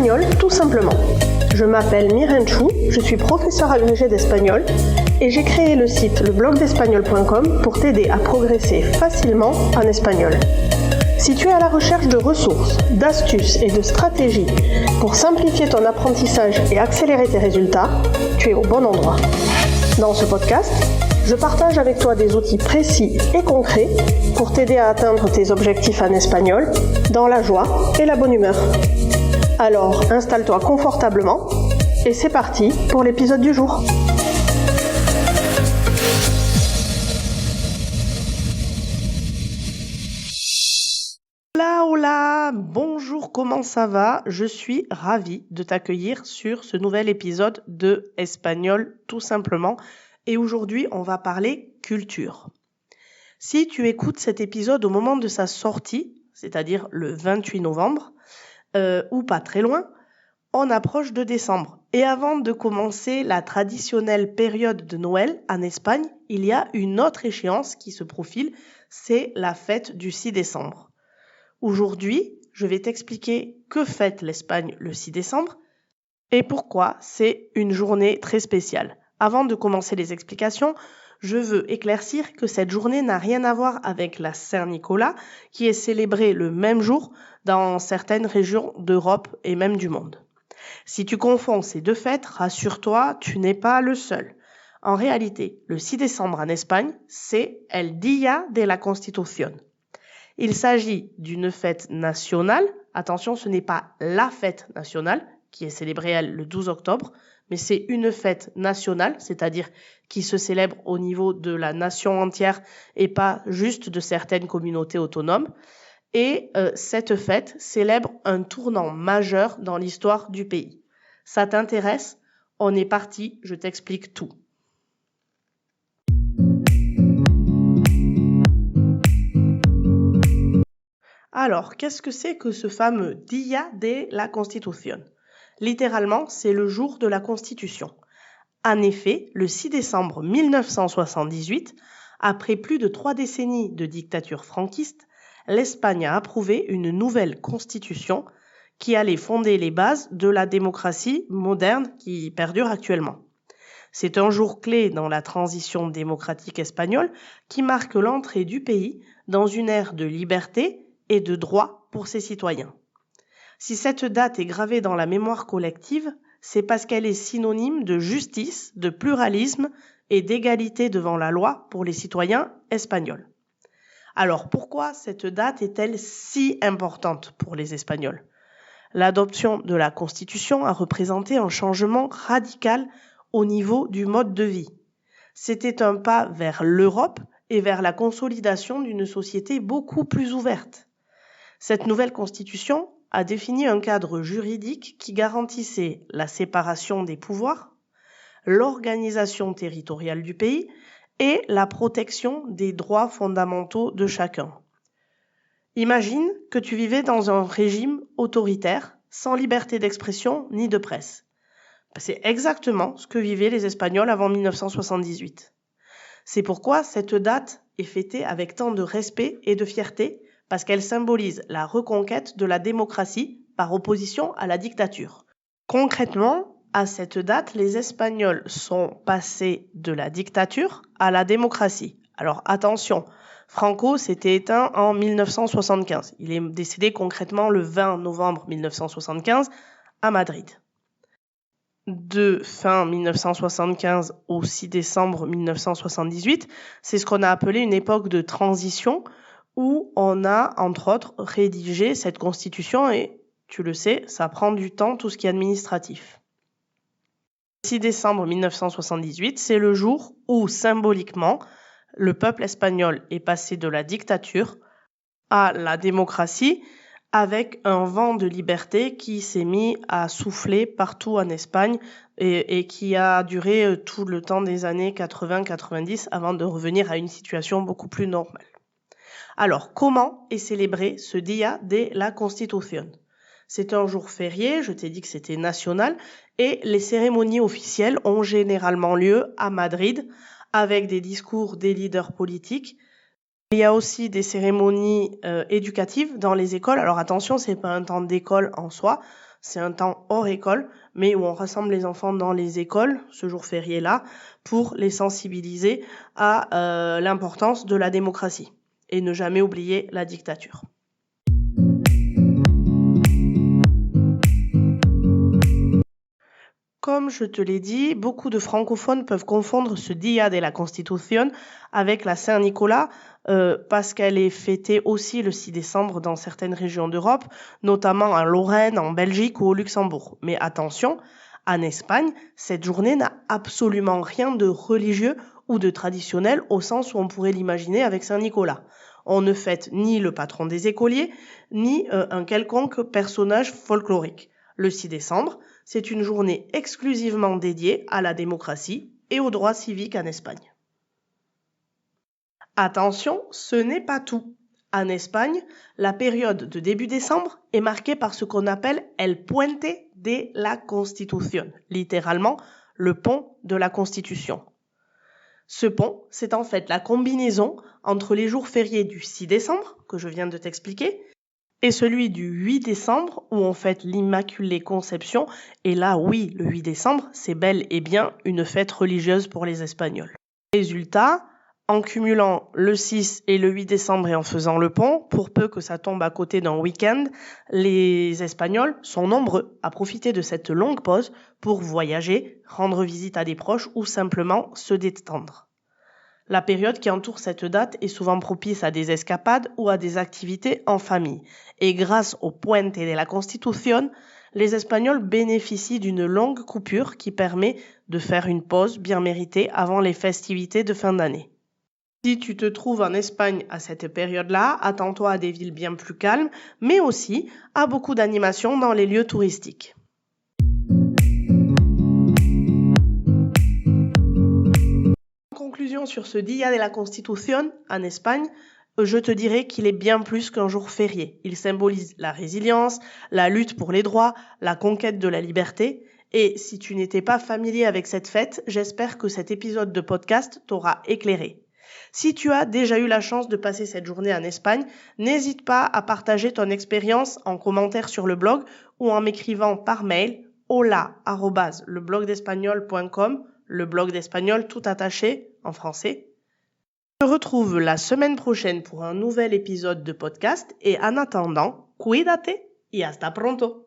Espagnol tout simplement. Je m'appelle Miren Chou, je suis professeure agrégée d'espagnol et j'ai créé le site leblogdespagnol.com pour t'aider à progresser facilement en espagnol. Si tu es à la recherche de ressources, d'astuces et de stratégies pour simplifier ton apprentissage et accélérer tes résultats, tu es au bon endroit. Dans ce podcast, je partage avec toi des outils précis et concrets pour t'aider à atteindre tes objectifs en espagnol dans la joie et la bonne humeur. Alors, installe-toi confortablement et c'est parti pour l'épisode du jour. Hola, bonjour, comment ça va? Je suis ravie de t'accueillir sur ce nouvel épisode de Espagnol tout simplement. Et aujourd'hui, on va parler culture. Si tu écoutes cet épisode au moment de sa sortie, c'est-à-dire le 28 novembre, ou pas très loin, on approche de décembre. Et avant de commencer la traditionnelle période de Noël en Espagne, il y a une autre échéance qui se profile, c'est la fête du 6 décembre. Aujourd'hui, je vais t'expliquer que fête l'Espagne le 6 décembre et pourquoi c'est une journée très spéciale. Avant de commencer les explications, je veux éclaircir que cette journée n'a rien à voir avec la Saint-Nicolas, qui est célébrée le même jour dans certaines régions d'Europe et même du monde. Si tu confonds ces deux fêtes, rassure-toi, tu n'es pas le seul. En réalité, le 6 décembre en Espagne, c'est El Día de la Constitución. Il s'agit d'une fête nationale. Attention, ce n'est pas la fête nationale, qui est célébrée elle, le 12 octobre, mais c'est une fête nationale, c'est-à-dire qui se célèbre au niveau de la nation entière et pas juste de certaines communautés autonomes. Et cette fête célèbre un tournant majeur dans l'histoire du pays. Ça t'intéresse? On est parti, je t'explique tout. Alors, qu'est-ce que c'est que ce fameux Día de la Constitución? Littéralement, c'est le jour de la Constitution. En effet, le 6 décembre 1978, après plus de 3 décennies de dictature franquiste, l'Espagne a approuvé une nouvelle constitution qui allait fonder les bases de la démocratie moderne qui perdure actuellement. C'est un jour clé dans la transition démocratique espagnole qui marque l'entrée du pays dans une ère de liberté et de droits pour ses citoyens. Si cette date est gravée dans la mémoire collective, c'est parce qu'elle est synonyme de justice, de pluralisme et d'égalité devant la loi pour les citoyens espagnols. Alors pourquoi cette date est-elle si importante pour les Espagnols? L'adoption de la Constitution a représenté un changement radical au niveau du mode de vie. C'était un pas vers l'Europe et vers la consolidation d'une société beaucoup plus ouverte. Cette nouvelle constitution a défini un cadre juridique qui garantissait la séparation des pouvoirs, l'organisation territoriale du pays et la protection des droits fondamentaux de chacun. Imagine que tu vivais dans un régime autoritaire, sans liberté d'expression ni de presse. C'est exactement ce que vivaient les Espagnols avant 1978. C'est pourquoi cette date est fêtée avec tant de respect et de fierté, parce qu'elle symbolise la reconquête de la démocratie par opposition à la dictature. Concrètement, à cette date, les Espagnols sont passés de la dictature à la démocratie. Alors attention, Franco s'était éteint en 1975. Il est décédé concrètement le 20 novembre 1975 à Madrid. De fin 1975 au 6 décembre 1978, c'est ce qu'on a appelé une époque de transition où on a, entre autres, rédigé cette constitution et, tu le sais, ça prend du temps, tout ce qui est administratif. Le 6 décembre 1978, c'est le jour où, symboliquement, le peuple espagnol est passé de la dictature à la démocratie avec un vent de liberté qui s'est mis à souffler partout en Espagne et qui a duré tout le temps des années 80-90 avant de revenir à une situation beaucoup plus normale. Alors, comment est célébré ce Día de la Constitución? C'est un jour férié, je t'ai dit que c'était national, et les cérémonies officielles ont généralement lieu à Madrid, avec des discours des leaders politiques. Il y a aussi des cérémonies éducatives dans les écoles. Alors attention, c'est pas un temps d'école en soi, C'est un temps hors école, mais où on rassemble les enfants dans les écoles, ce jour férié-là, pour les sensibiliser à l'importance de la démocratie et ne jamais oublier la dictature. Comme je te l'ai dit, beaucoup de francophones peuvent confondre ce Día de la Constitución avec la Saint-Nicolas parce qu'elle est fêtée aussi le 6 décembre dans certaines régions d'Europe, notamment en Lorraine, en Belgique ou au Luxembourg. Mais attention, en Espagne, cette journée n'a absolument rien de religieux ou de traditionnel au sens où on pourrait l'imaginer avec Saint-Nicolas. On ne fête ni le patron des écoliers, ni un quelconque personnage folklorique. Le 6 décembre, c'est une journée exclusivement dédiée à la démocratie et aux droits civiques en Espagne. Attention, ce n'est pas tout. En Espagne, la période de début décembre est marquée par ce qu'on appelle el puente de la Constitución, littéralement le pont de la Constitution. Ce pont, c'est en fait la combinaison entre les jours fériés du 6 décembre, que je viens de t'expliquer, et celui du 8 décembre où on fête l'Immaculée Conception. Et là, oui, le 8 décembre, c'est bel et bien une fête religieuse pour les Espagnols. Résultat, en cumulant le 6 et le 8 décembre et en faisant le pont, pour peu que ça tombe à côté d'un week-end, les Espagnols sont nombreux à profiter de cette longue pause pour voyager, rendre visite à des proches ou simplement se détendre. La période qui entoure cette date est souvent propice à des escapades ou à des activités en famille. Et grâce au Puente de la Constitución, les Espagnols bénéficient d'une longue coupure qui permet de faire une pause bien méritée avant les festivités de fin d'année. Si tu te trouves en Espagne à cette période-là, attends-toi à des villes bien plus calmes, mais aussi à beaucoup d'animations dans les lieux touristiques. Conclusion sur ce Día de la Constitución en Espagne, je te dirais qu'il est bien plus qu'un jour férié. Il symbolise la résilience, la lutte pour les droits, la conquête de la liberté. Et si tu n'étais pas familier avec cette fête, j'espère que cet épisode de podcast t'aura éclairé. Si tu as déjà eu la chance de passer cette journée en Espagne, n'hésite pas à partager ton expérience en commentaire sur le blog ou en m'écrivant par mail hola@leblogdespagnol.com, le blog d'espagnol tout attaché en français. Je te retrouve la semaine prochaine pour un nouvel épisode de podcast et en attendant, cuídate y hasta pronto.